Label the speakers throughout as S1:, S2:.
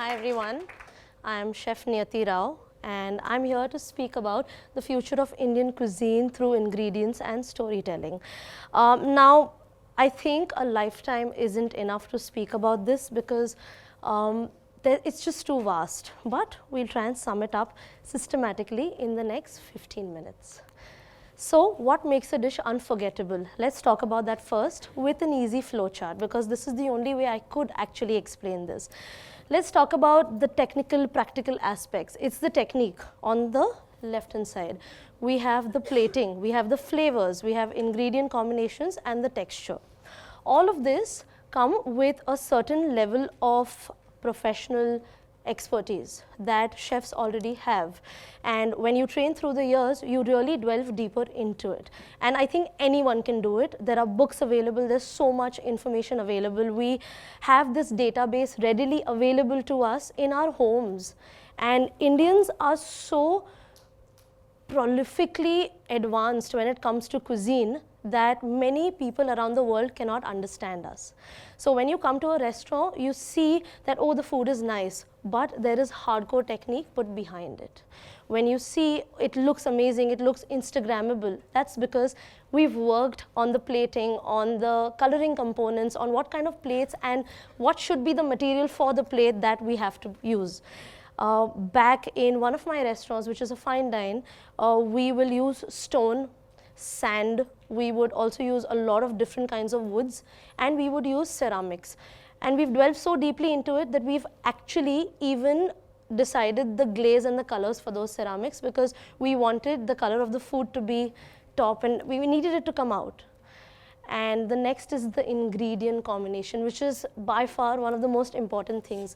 S1: Hi everyone, I am Chef Niyati and I'm here to speak about the future of Indian cuisine through ingredients and storytelling. Now, I think a lifetime isn't enough to speak about this because it's just too vast, but we'll try and sum it up systematically in the next 15 minutes. So what makes a dish unforgettable? Let's talk about that first with an easy flowchart because this is the only way I could actually explain this. Let's talk about the technical, practical aspects. It's the technique on the left-hand side. We have the plating, we have the flavors, we have ingredient combinations and the texture. All of this come with a certain level of professional expertise that chefs already have, and when you train through the years you really delve deeper into it, and I think anyone can do it. There are books available, there's so much information available, we have this database readily available to us in our homes, and Indians are so prolifically advanced when it comes to cuisine that many people around the world cannot understand us. So when you come to a restaurant, you see that, oh, the food is nice, but there is hardcore technique put behind it. When you see it looks amazing, it looks Instagrammable, that's because we've worked on the plating, on the coloring components, on what kind of plates and what should be the material for the plate that we have to use. Back in one of my restaurants, which is a fine dine, we will use stone, sand, we would also use a lot of different kinds of woods, and we would use ceramics. And we've dwelled so deeply into it that we've actually even decided the glaze and the colors for those ceramics because we wanted the color of the food to be top and we needed it to come out. And the next is the ingredient combination, which is by far one of the most important things.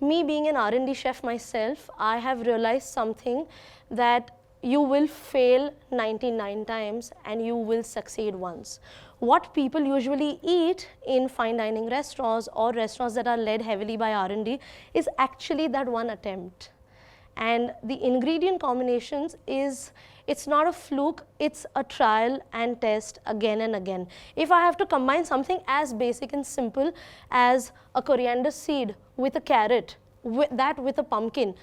S1: Me being an R&D chef myself, I have realized something, that you will fail 99 times and you will succeed once. What people usually eat in fine dining restaurants or restaurants that are led heavily by R&D is actually that one attempt. And the ingredient combinations it's not a fluke, it's a trial and test again and again. If I have to combine something as basic and simple as a coriander seed with a carrot, with a pumpkin,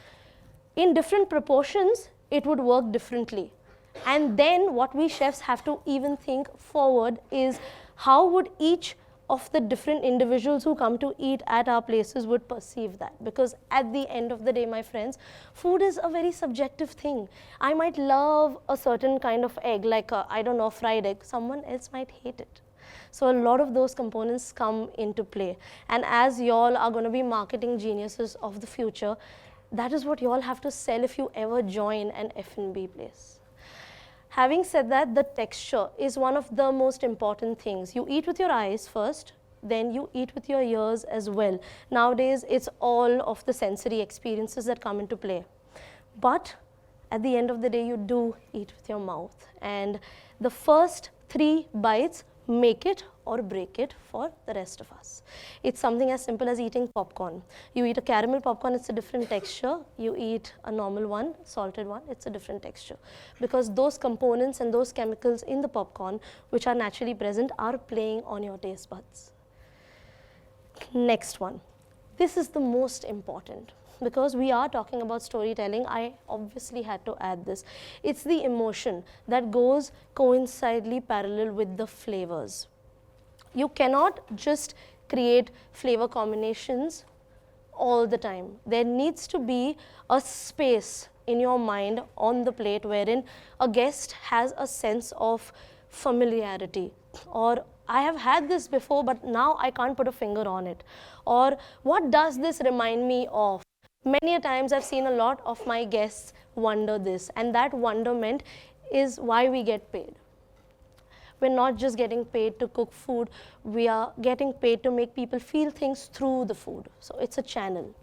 S1: in different proportions, it would work differently. And then what we chefs have to even think forward is how would each of the different individuals who come to eat at our places would perceive that. Because at the end of the day, my friends, food is a very subjective thing. I might love a certain kind of egg, like I don't know, fried egg. Someone else might hate it. So a lot of those components come into play. And as y'all are going to be marketing geniuses of the future, that is what y'all have to sell if you ever join an F&B place. Having said that, the texture is one of the most important things. You eat with your eyes first, then you eat with your ears as well. Nowadays, it's all of the sensory experiences that come into play. But at the end of the day, you do eat with your mouth. And the first 3 bites make it or break it for the rest of us. It's something as simple as eating popcorn. You eat a caramel popcorn, it's a different texture. You eat a normal one, salted one, it's a different texture. Because those components and those chemicals in the popcorn, which are naturally present, are playing on your taste buds. Next one. This is the most important. Because we are talking about storytelling, I obviously had to add this. It's the emotion that goes coincidentally parallel with the flavors. You cannot just create flavor combinations all the time. There needs to be a space in your mind on the plate wherein a guest has a sense of familiarity, or I have had this before but now I can't put a finger on it, or what does this remind me of? Many a times I've seen a lot of my guests wonder this, and that wonderment is why we get paid. We're not just getting paid to cook food, we are getting paid to make people feel things through the food. So it's a channel.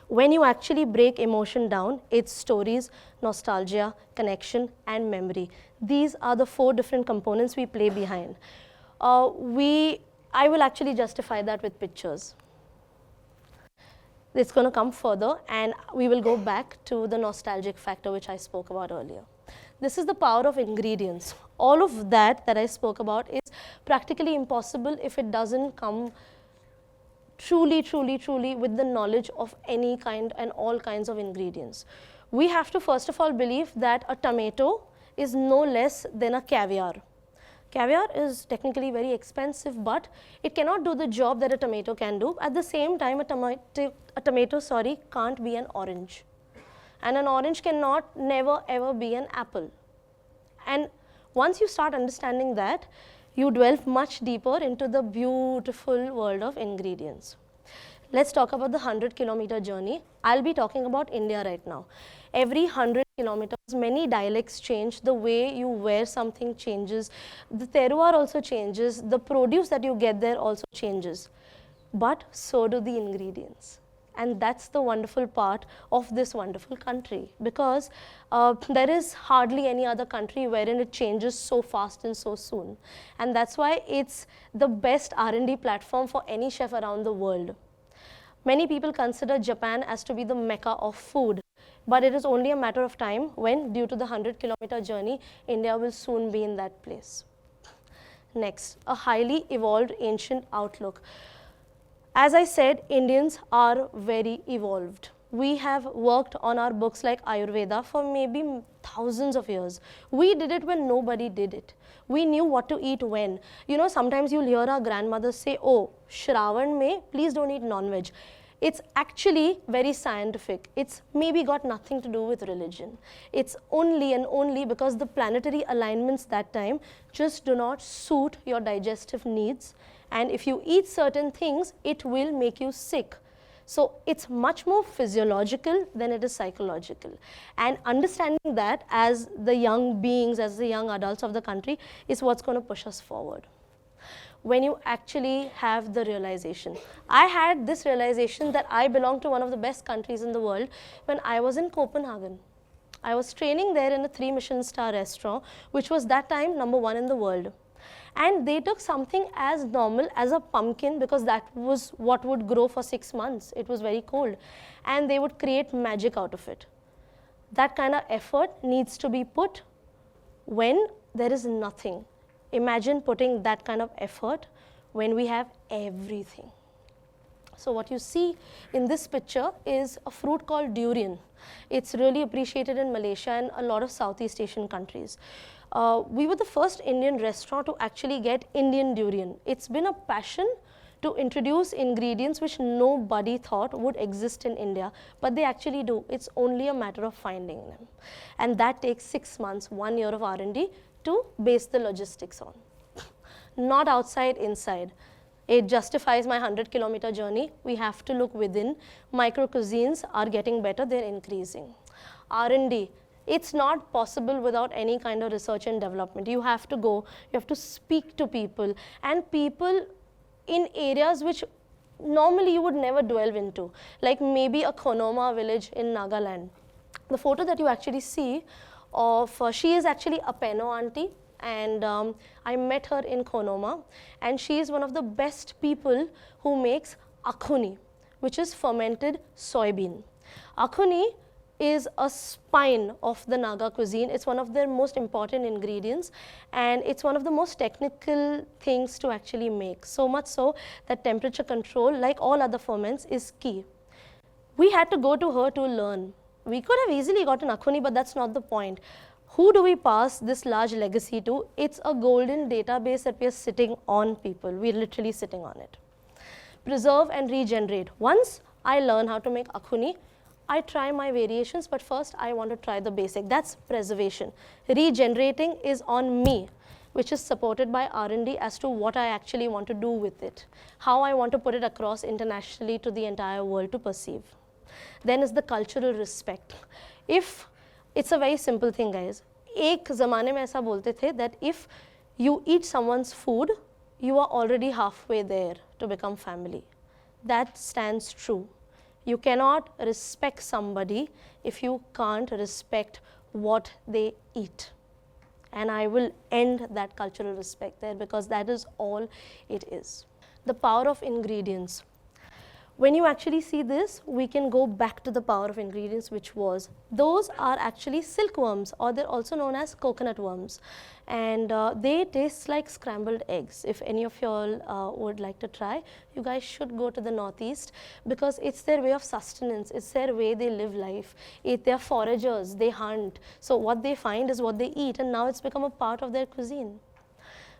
S1: When you actually break emotion down, it's stories, nostalgia, connection, and memory. These are the 4 different components we play behind. I will actually justify that with pictures. It's going to come further and we will go back to the nostalgic factor which I spoke about earlier. This is the power of ingredients. All of that I spoke about is practically impossible if it doesn't come truly with the knowledge of any kind and all kinds of ingredients. We have to first of all believe that a tomato is no less than a caviar. Caviar is technically very expensive, but it cannot do the job that a tomato can do. At the same time, a tomato can't be an orange. And an orange cannot never ever be an apple. And once you start understanding that, you delve much deeper into the beautiful world of ingredients. Let's talk about the 100-kilometer journey. I'll be talking about India right now. Every 100 kilometers, many dialects change, the way you wear something changes, the terroir also changes, the produce that you get there also changes. But so do the ingredients. And that's the wonderful part of this wonderful country, because there is hardly any other country wherein it changes so fast and so soon. And that's why it's the best R&D platform for any chef around the world. Many people consider Japan as to be the mecca of food, but it is only a matter of time when, due to the 100-kilometer journey, India will soon be in that place. Next, a highly evolved ancient outlook. As I said, Indians are very evolved. We have worked on our books like Ayurveda for maybe thousands of years. We did it when nobody did it. We knew what to eat when. You know, sometimes you'll hear our grandmothers say, oh, Shravan mein, please don't eat non-veg. It's actually very scientific. It's maybe got nothing to do with religion. It's only and only because the planetary alignments that time just do not suit your digestive needs. And if you eat certain things, it will make you sick. So it's much more physiological than it is psychological. And understanding that as the young beings, as the young adults of the country, is what's going to push us forward. When you actually have the realization. I had this realization that I belong to one of the best countries in the world when I was in Copenhagen. I was training there in a 3 Michelin star restaurant, which was that time #1 in the world. And they took something as normal as a pumpkin, because that was what would grow for 6 months. It was very cold. And they would create magic out of it. That kind of effort needs to be put when there is nothing. Imagine putting that kind of effort when we have everything. So what you see in this picture is a fruit called durian. It's really appreciated in Malaysia and a lot of Southeast Asian countries. We were the first Indian restaurant to actually get Indian durian. It's been a passion to introduce ingredients which nobody thought would exist in India, but they actually do. It's only a matter of finding them. And that takes 6 months, 1 year of R&D to base the logistics on. Not outside, inside. It justifies my 100-kilometer journey. We have to look within. Micro cuisines are getting better, they're increasing. R&D. It's not possible without any kind of research and development. You have to go, you have to speak to people, and people in areas which normally you would never delve into, like maybe a Konoma village in Nagaland. The photo that you actually see of, she is actually a Peno auntie, and I met her in Konoma, and she is one of the best people who makes akhuni, which is fermented soybean. Akhuni is a spine of the Naga cuisine. It's one of their most important ingredients, and it's one of the most technical things to actually make. So much so that temperature control, like all other ferments, is key. We had to go to her to learn. We could have easily gotten akhuni, but that's not the point. Who do we pass this large legacy to? It's a golden database that we are sitting on, people. We're literally sitting on it. Preserve and regenerate. Once I learn how to make akhuni, I try my variations, but first I want to try the basic. That's preservation. Regenerating is on me, which is supported by R&D as to what I actually want to do with it, how I want to put it across internationally to the entire world to perceive. Then is the cultural respect. If it's a very simple thing, guys. एक ज़माने में ऐसा बोलते थे that if you eat someone's food, you are already halfway there to become family. That stands true. You cannot respect somebody if you can't respect what they eat. And I will end that cultural respect there, because that is all it is. The power of ingredients. When you actually see this, we can go back to the power of ingredients, which was, those are actually silkworms, or they're also known as coconut worms. And they taste like scrambled eggs. If any of y'all would like to try, you guys should go to the Northeast, because it's their way of sustenance. It's their way they live life. They're foragers, they hunt. So what they find is what they eat, and now it's become a part of their cuisine.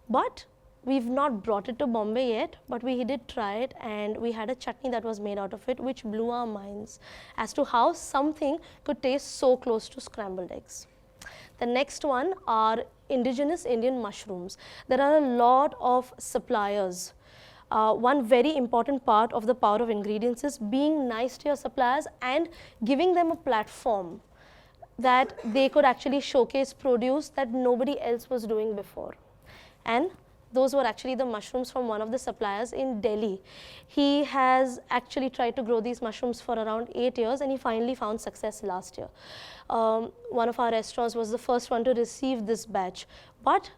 S1: But we've not brought it to Bombay yet, but we did try it, and we had a chutney that was made out of it, which blew our minds as to how something could taste so close to scrambled eggs. The next one are indigenous Indian mushrooms. There are a lot of suppliers. One very important part of the power of ingredients is being nice to your suppliers and giving them a platform that they could actually showcase produce that nobody else was doing before. And those were actually the mushrooms from one of the suppliers in Delhi. He has actually tried to grow these mushrooms for around 8 years, and he finally found success last year. One of our restaurants was the first one to receive this batch, but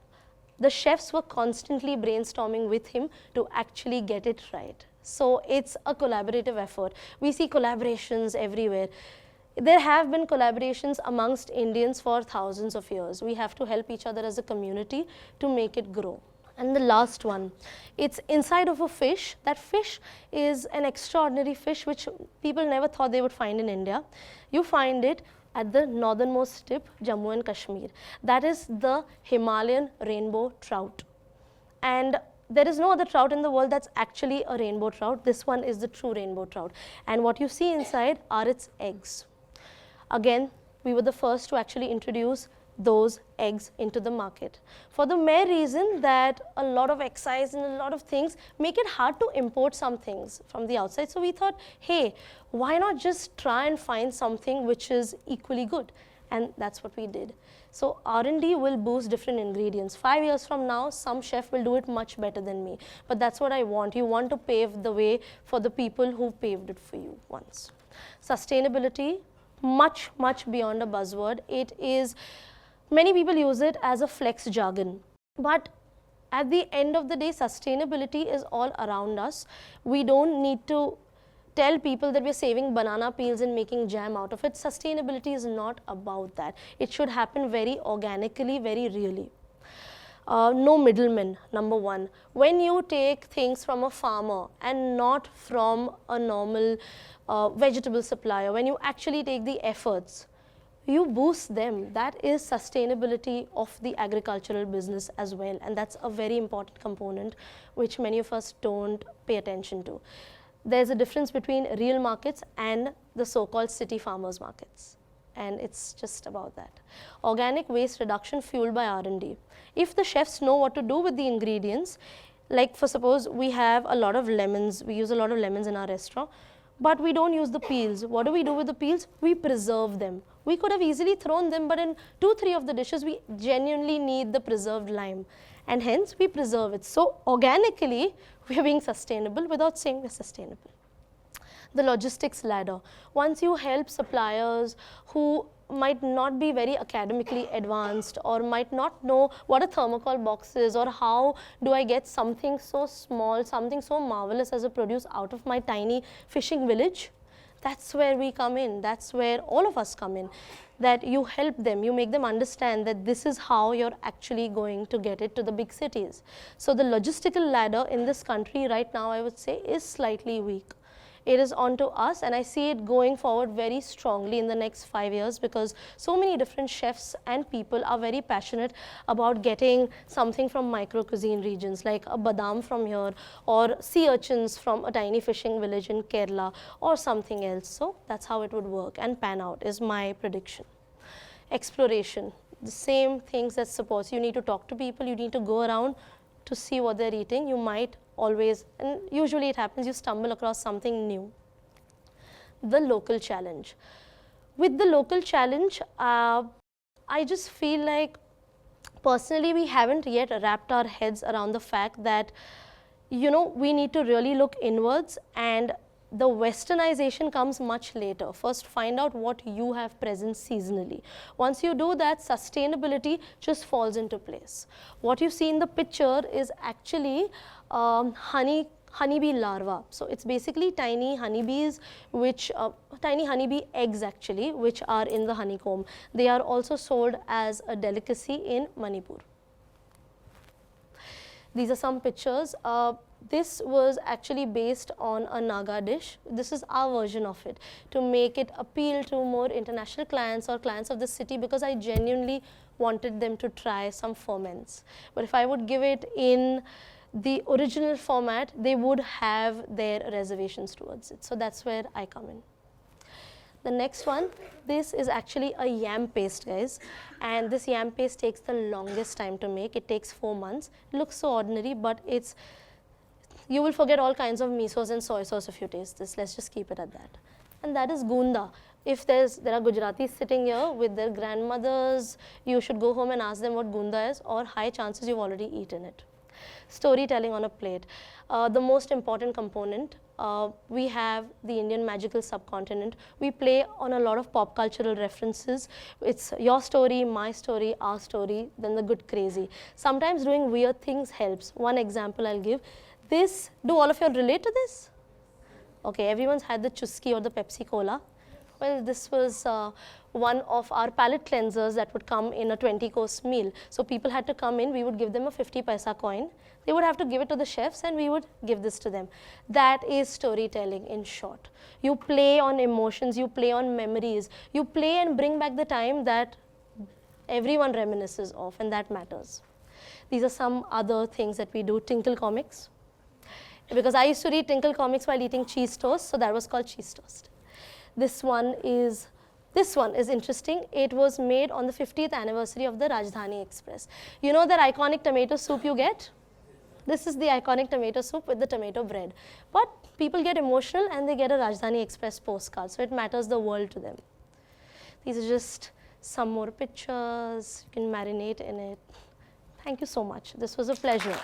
S1: the chefs were constantly brainstorming with him to actually get it right. So it's a collaborative effort. We see collaborations everywhere. There have been collaborations amongst Indians for thousands of years. We have to help each other as a community to make it grow. And the last one, it's inside of a fish. That fish is an extraordinary fish which people never thought they would find in India. You find it at the northernmost tip, Jammu and Kashmir. That is the Himalayan rainbow trout. And there is no other trout in the world that's actually a rainbow trout. This one is the true rainbow trout. And what you see inside are its eggs. Again, we were the first to actually introduce those eggs into the market, for the mere reason that a lot of excise and a lot of things make it hard to import some things from the outside. So we thought, hey, why not just try and find something which is equally good? And that's what we did. So R&D will boost different ingredients. 5 years from now, some chef will do it much better than me. But that's what I want. You want to pave the way for the people who paved it for you once. Sustainability, much, much beyond a buzzword. It is, many people use it as a flex jargon. But at the end of the day, sustainability is all around us. We don't need to tell people that we're saving banana peels and making jam out of it. Sustainability is not about that. It should happen very organically, very really. No middlemen, number one. When you take things from a farmer and not from a normal vegetable supplier, when you actually take the efforts, you boost them. That is sustainability of the agricultural business as well. And that's a very important component which many of us don't pay attention to. There's a difference between real markets and the so-called city farmers markets. And it's just about that. Organic waste reduction fueled by R&D. If the chefs know what to do with the ingredients, like for suppose we have a lot of lemons, we use a lot of lemons in our restaurant, but we don't use the peels. What do we do with the peels? We preserve them. We could have easily thrown them, but in 2-3 of the dishes, we genuinely need the preserved lime. And hence, we preserve it. So organically, we are being sustainable without saying we're sustainable. The logistics ladder. Once you help suppliers who might not be very academically advanced or might not know what a thermocol box is or how do I get something so small, something so marvelous as a produce out of my tiny fishing village, that's where we come in. That's where all of us come in. That you help them, you make them understand that this is how you're actually going to get it to the big cities. So the logistical ladder in this country right now, I would say, is slightly weak. It is onto us, and I see it going forward very strongly in the next 5 years because so many different chefs and people are very passionate about getting something from micro cuisine regions like a badam from here or sea urchins from a tiny fishing village in Kerala or something else. So that's how it would work and pan out is my prediction. Exploration, the same things that supports. You need to talk to people, you need to go around to see what they're eating. You might always, and usually it happens, you stumble across something new. The local challenge. With the local challenge, I just feel like personally we haven't yet wrapped our heads around the fact that, you know, we need to really look inwards, and the westernization comes much later. First, find out what you have present seasonally. Once you do that, sustainability just falls into place. What you see in the picture is actually honey honeybee larva. So it's basically tiny honeybees, which tiny honeybee eggs actually, which are in the honeycomb. They are also sold as a delicacy in Manipur. These are some pictures. This was actually based on a Naga dish. This is our version of it to make it appeal to more international clients or clients of the city, because I genuinely wanted them to try some ferments. But if I would give it in the original format, they would have their reservations towards it. So that's where I come in. The next one, this is actually a yam paste, guys, and this yam paste takes the longest time to make. It takes 4 months. It looks so ordinary, but you will forget all kinds of misos and soy sauce if you taste this. Let's just keep it at that. And that is gunda. If there are Gujaratis sitting here with their grandmothers, you should go home and ask them what gunda is, or high chances you've already eaten it. Storytelling on a plate. The most important component, we have the Indian magical subcontinent. We play on a lot of pop cultural references. It's your story, my story, our story, then the good crazy. Sometimes doing weird things helps. One example I'll give. This, do all of you relate to this? Okay, everyone's had the Chusky or the Pepsi Cola. Well, this was one of our palate cleansers that would come in a 20-course meal. So people had to come in, we would give them a 50 paisa coin. They would have to give it to the chefs and we would give this to them. That is storytelling in short. You play on emotions, you play on memories, you play and bring back the time that everyone reminisces of, and that matters. These are some other things that we do. Tinkle comics. Because I used to read Tinkle comics while eating cheese toast, so that was called cheese toast. This one is interesting. It was made on the 50th anniversary of the Rajdhani Express. You know that iconic tomato soup you get? This is the iconic tomato soup with the tomato bread. But people get emotional and they get a Rajdhani Express postcard, so it matters the world to them. These are just some more pictures. You can marinate in it. Thank you so much. This was a pleasure.